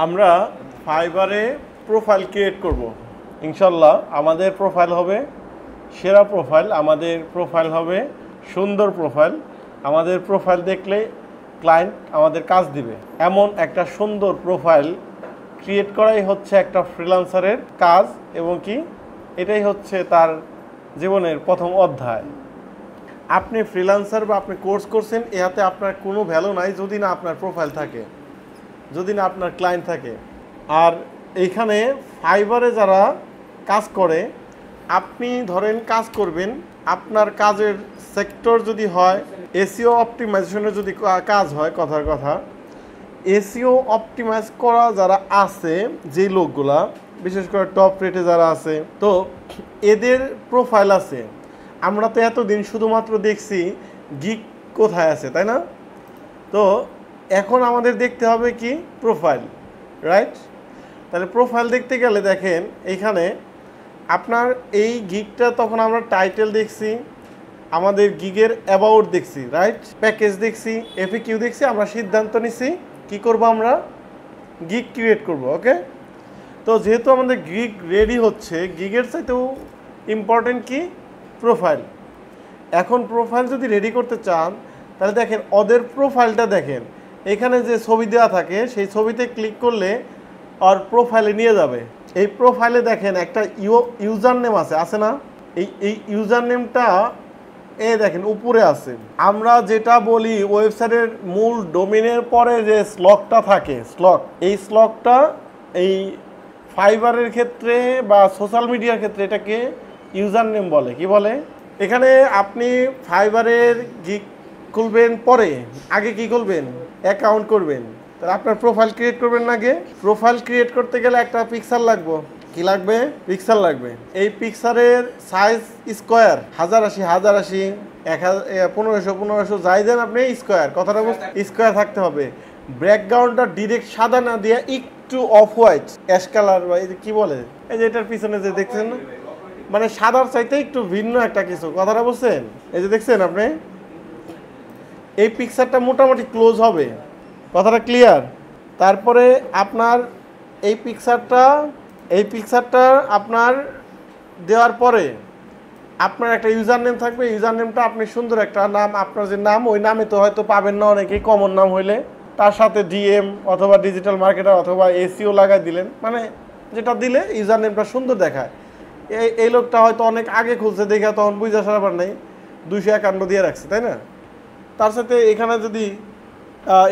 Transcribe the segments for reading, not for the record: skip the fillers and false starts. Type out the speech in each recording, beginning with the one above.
আমরা ফাইবারে profile create করব ইনশাল্লাহ। আমাদের প্রোফাইল হবে সেরা প্রোফাইল, আমাদের প্রোফাইল হবে সুন্দর প্রোফাইল। আমাদের প্রোফাইল দেখলে ক্লায়েন্ট আমাদের কাজ দিবে, এমন একটা সুন্দর প্রোফাইল ক্রিয়েট করাই হচ্ছে একটা ফ্রিল্যান্সারের কাজ, এবং কি এটাই হচ্ছে তার জীবনের প্রথম অধ্যায়। আপনি ফ্রিল্যান্সার বা আপনি কোর্স করছেন, এতে আপনার কোনো ভ্যালু নাই যদি না আপনার প্রোফাইল থাকে, যদি না আপনার ক্লায়েন্ট থাকে। আর এইখানে ফাইবারে যারা কাজ করে, আপনি ধরেন কাজ করবেন, আপনার কাজের সেক্টর যদি হয় এসইও অপটিমাইজেশনের যদি কাজ হয়, কথার কথা এসইও অপটিমাইজ করা যারা আছে, যেই লোকগুলা বিশেষ করে টপ রেটে যারা আছে, তো এদের প্রোফাইল আছে। আমরা তো এতদিন শুধুমাত্র দেখছি গিগ কোথায় আছে, তাই না? তো এখন আমাদের দেখতে হবে কি প্রোফাইল, রাইট? তাহলে প্রোফাইল দেখতে গেলে দেখেন এইখানে আপনার এই গিগটা, তখন আমরা টাইটেল দেখছি, আমাদের গিগের অ্যাবাউট দেখছি, রাইট? প্যাকেজ দেখছি, এফএকিউ দেখছি, আমরা সিদ্ধান্ত নিছি কি করব, আমরা গিগ ক্রিয়েট করব। ওকে, তো যেহেতু আমাদের গিগ রেডি হচ্ছে, গিগের চাইতেও ইম্পর্টেন্ট কি প্রোফাইল। এখন প্রোফাইল যদি রেডি করতে চান তাহলে দেখেন ওদের প্রোফাইলটা দেখেন, এখানে যে ছবি দেওয়া থাকে সেই ছবিতে ক্লিক করলে আর প্রোফাইলে নিয়ে যাবে। এই প্রোফাইলে দেখেন একটা ইউজার নেম আছে না? এই ইউজার নেমটা দেখেন উপরে আছে। আমরা যেটা বলি ওয়েবসাইটের মূল ডোমেনের পরে যে স্লকটা থাকে, এই স্লকটা এই ফাইবারের ক্ষেত্রে বা সোশ্যাল মিডিয়ার ক্ষেত্রে এটাকে ইউজার নেম বলে। কি বলে? এখানে আপনি ফাইবারের গিগ খুলবেন, পরে আগে কি খুলবেন, অ্যাকাউন্ট করবেন। তাহলে আপনার প্রোফাইল ক্রিয়েট করবেন না? আগে প্রোফাইল ক্রিয়েট করতে গেলে একটা পিক্সেল লাগবে। কি লাগবে? পিক্সেল লাগবে। এই পিক্সেলের সাইজ স্কোয়ার 1080 1500 যাই দেন আপনি, স্কোয়ার, কথাটা স্কোয়ার থাকতে হবে। ব্যাকগ্রাউন্ডটা ডিরেক্ট সাদা না দিয়ে একটু অফ হোয়াইট, অ্যাশ কালার, বা এই যে কি বলে, এই যে এটার পিছনে যে দেখছেন না, মানে সাদার চাইতে একটু ভিন্ন একটা কিছু, কথাটা বুঝছেন? এই যে দেখছেন আপনি, এই পিকচারটা মোটামুটি ক্লোজ হবে, কথাটা ক্লিয়ার? তারপরে আপনার এই পিকচারটা আপনার দেওয়ার পরে আপনার একটা ইউজার নেম থাকবে। ইউজার নেমটা আপনি সুন্দর একটা নাম, আপনার যে নাম, ওই নামে তো হয়তো পাবেন না অনেকেই, কমন নাম হইলে তার সাথে ডিএম অথবা ডিজিটাল মার্কেটার অথবা এসইও লাগাই দিলেন, মানে যেটা দিলে ইউজার নেমটা সুন্দর দেখায়। এই লোকটা হয়তো অনেক আগে খুলছে, দেখে তখন বুঝা সারাবার নেই 251 দিয়ে রাখছে, তাই না? তার সাথে এখানে যদি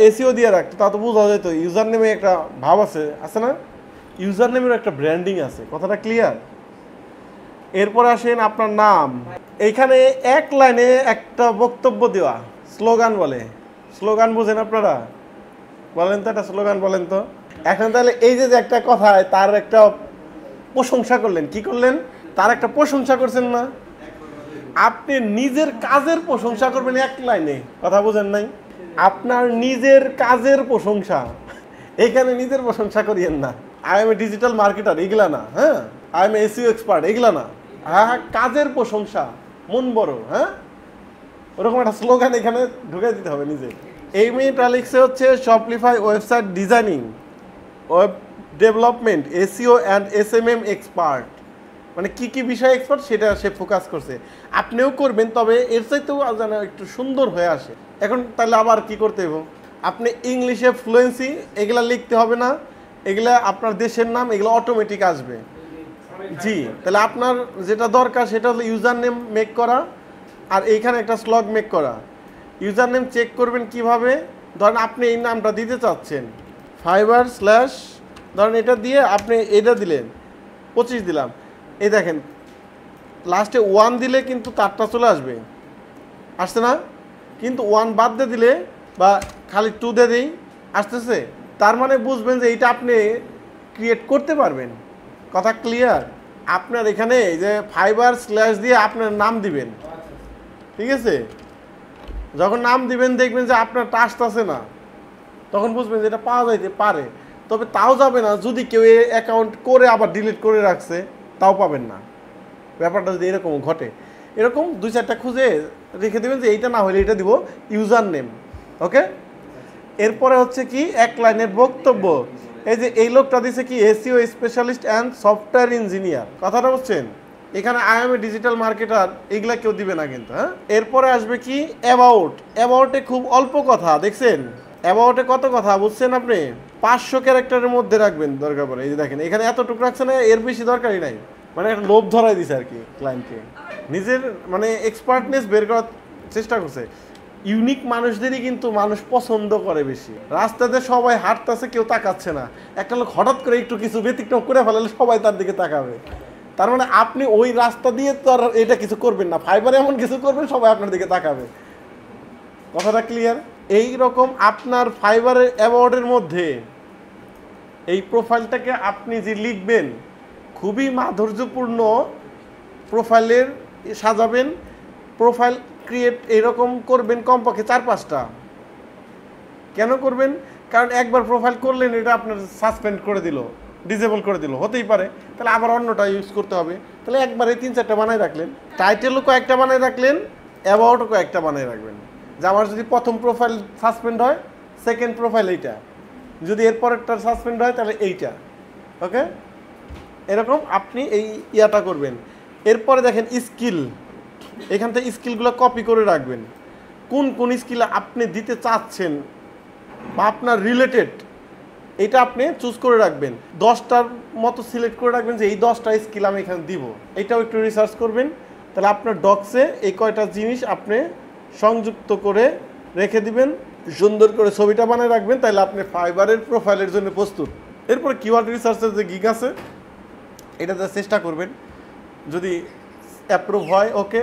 এসিও দিয়ে রাখতো তা তো বোঝা যেত ইউজার নেমে একটা ভাব আছে না? ইউজার নেমের একটা ব্র্যান্ডিং আছে, কথাটা ক্লিয়ার? এরপরে আসেন আপনার নাম। এইখানে এক লাইনে একটা বক্তব্য দেওয়া, স্লোগান বলে। স্লোগান বুঝেন আপনারা? বলেন তো, একটা স্লোগান বলেন তো। এখন তাহলে এই যে একটা কথায় তার একটা প্রশংসা করলেন, কি করলেন? তার একটা প্রশংসা করছেন না? আপনি নিজের কাজের প্রশংসা করবেন এক লাইনে, কথা বুঝেন নাই? আপনার নিজের কাজের প্রশংসা, এখানে নিজের প্রশংসা করিয়েন না। I M A digital marketer, এগুলা না। হ্যাঁ, আই এম এসইও এক্সপার্ট, এগুলা না। হ্যাঁ, কাজের প্রশংসা, মন বড়। হ্যাঁ, ওরকম একটা স্লোগান এখানে ঢুকে দিতে হবে নিজে। এই মেয়েটা লিখছে হচ্ছে Shopify website designing, web development, SEO and SMM expert. মানে কি কি বিষয়ে এক্সপার্ট সেটা সে ফোকাস করছে। আপনিও করবেন, তবে এর চাইতেও যেন একটু সুন্দর হয়ে আসে। এখন তাহলে আবার কি করতে হবে? আপনি ইংলিশে ফ্লুয়েন্সি, এগুলা লিখতে হবে না, এগুলা আপনার দেশের নাম, এগুলো অটোমেটিক আসবে। জি, তাহলে আপনার যেটা দরকার সেটা হলো ইউজার নেম মেক করা, আর এইখানে একটা স্লগ মেক করা। ইউজার নেম চেক করবেন কিভাবে? ধরেন আপনি এই নামটা দিতে চাচ্ছেন, ফাইবার স্ল্যাশ, ধরেন এটা দিয়ে আপনি এটা দিলেন, 25 দিলাম, এই দেখেন লাস্টে 1 দিলে কিন্তু তারটা চলে আসছে না? কিন্তু 1 বাদ দিয়ে দিলে বা খালি 2 দিয়ে দিই, আসতেছে। তার মানে বুঝবেন যে এইটা আপনি ক্রিয়েট করতে পারবেন, কথা ক্লিয়ার? আপনার এখানে যে ফাইবার স্ল্যাশ দিয়ে আপনার নাম দিবেন, ঠিক আছে? যখন নাম দিবেন দেখবেন যে আপনার টাস্ক আছে না, তখন বুঝবেন যে এটা পাওয়া যাইতে পারে। তবে তাও যাবে না যদি কেউ অ্যাকাউন্ট করে আবার ডিলিট করে রাখছে, তাও পাবেন না। ব্যাপারটা যদি এরকম ঘটে, এরকম 2-4টা খুঁজে রেখে দেবেন যে এইটা না হলে এটা দিব ইউজার নেম। ওকে, এরপরে হচ্ছে কি এক লাইনের বক্তব্য। এই যে এই লোকটা দিছে কি SEO specialist and software engineer, কথাটা বুঝছেন? এখানে I M A digital marketer এগুলা কেউ দিবে না কিন্তু। হ্যাঁ, এরপরে আসবে কি অ্যাবাউট। অ্যাবাউটে খুব অল্প কথা, দেখছেন? অ্যাবাউটে কত কথা বুঝছেন আপনি? 500 ক্যারেক্টারের মধ্যে রাখবেন দরকার পড়ে। এই যে দেখেন এখানে এতটুকু রাখছে না, এর বেশি দরকারই নাই। মানে একটা লোভ ধরাই দিছে আর কি ক্লায়েন্টকে, নিজের মানে এক্সপার্টনেস বের করার চেষ্টা করছে। ইউনিক মানুষদেরই কিন্তু মানুষ পছন্দ করে বেশি। রাস্তাতে সবাই হাঁটতেছে, কেউ তাকাচ্ছে না, একটা লোক হঠাৎ করে একটু কিছু ব্যতিক্রম করে ফেলালে সবাই তার দিকে তাকাবে। তার মানে আপনি ওই রাস্তা দিয়ে তো আর এটা কিছু করবেন না, ফাইবারে এমন কিছু করবেন সবাই আপনার দিকে তাকাবে। কথাটা ক্লিয়ার? এই রকম আপনার ফাইবারের অ্যাওয়ার্ডের মধ্যে এই প্রোফাইলটাকে আপনি যে লিখবেন, খুবই মাধুর্যপূর্ণ প্রোফাইলের সাজাবেন। প্রোফাইল ক্রিয়েট এরকম করবেন কমপক্ষে 4-5টা। কেন করবেন? কারণ একবার প্রোফাইল করলেন, এটা আপনার সাসপেন্ড করে দিল, ডিসেবল করে দিল, হতেই পারে, তাহলে আবার অন্যটা ইউজ করতে হবে। তাহলে একবারে 3-4টা বানায় রাখলেন, টাইটেলও কয়েকটা বানায় রাখলেন, অ্যাবাউটও কয়েকটা বানায় রাখবেন। যে আমার যদি প্রথম প্রোফাইল সাসপেন্ড হয়, সেকেন্ড প্রোফাইল এইটা, যদি এরপরেরটা সাসপেন্ড হয় তাহলে এইটা। ওকে, এরকম আপনি এই ইয়াটা করবেন। এরপরে দেখেন স্কিল, এখান থেকে স্কিলগুলো কপি করে রাখবেন। কোন কোন স্কিল আপনি দিতে চাচ্ছেন বা আপনার রিলেটেড, এটা আপনি চুজ করে রাখবেন। 10টার মতো সিলেক্ট করে রাখবেন যে এই 10টা স্কিল আমি এখানে দিব। এটাও একটু রিসার্চ করবেন, তাহলে আপনার ডক্সে এই কয়টা জিনিস আপনি সংযুক্ত করে রেখে দিবেন, সুন্দর করে ছবিটা বানিয়ে রাখবেন, তাহলে আপনি ফাইবারের প্রোফাইলের জন্য প্রস্তুত। এরপরে কিওয়ার্ড রিসার্চের যে গিগ আছে, এটাতে চেষ্টা করবেন, যদি অ্যাপ্রুভ হয় ওকে,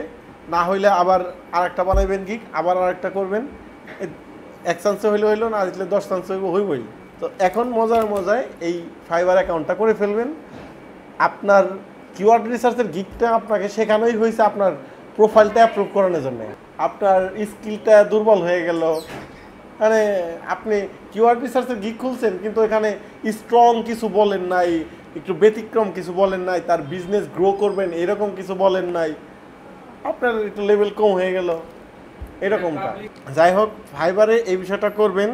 না হইলে আবার আরেকটা বানাইবেন গিগ, আবার আরেকটা করবেন। 1 চান্সে হইলে হইলো, না হইলে 10 চান্সে হইবই। তো এখন মজায় এই ফাইবার অ্যাকাউন্টটা করে ফেলবেন। আপনার কিওয়ার্ড রিসার্চের গিগটা আপনাকে শেখানোই হয়েছে আপনার প্রোফাইলটা অ্যাপ্রুভ করানোর জন্য। আপনার স্কিলটা দুর্বল হয়ে গেল, মানে আপনি কিওয়ার্ড রিসার্চের গিগ খুলছেন কিন্তু এখানে স্ট্রং কিছু বলেন নাই, একটু ব্যতিক্রম কিছু বলেন নাই, তার বিজনেস গ্রো করবেন এরকম কিছু বলেন নাই, আপনার একটু লেভেল কম হয়ে গেল এরকমটা। যাই হোক, ফাইবারে এই বিষয়টা করবেন।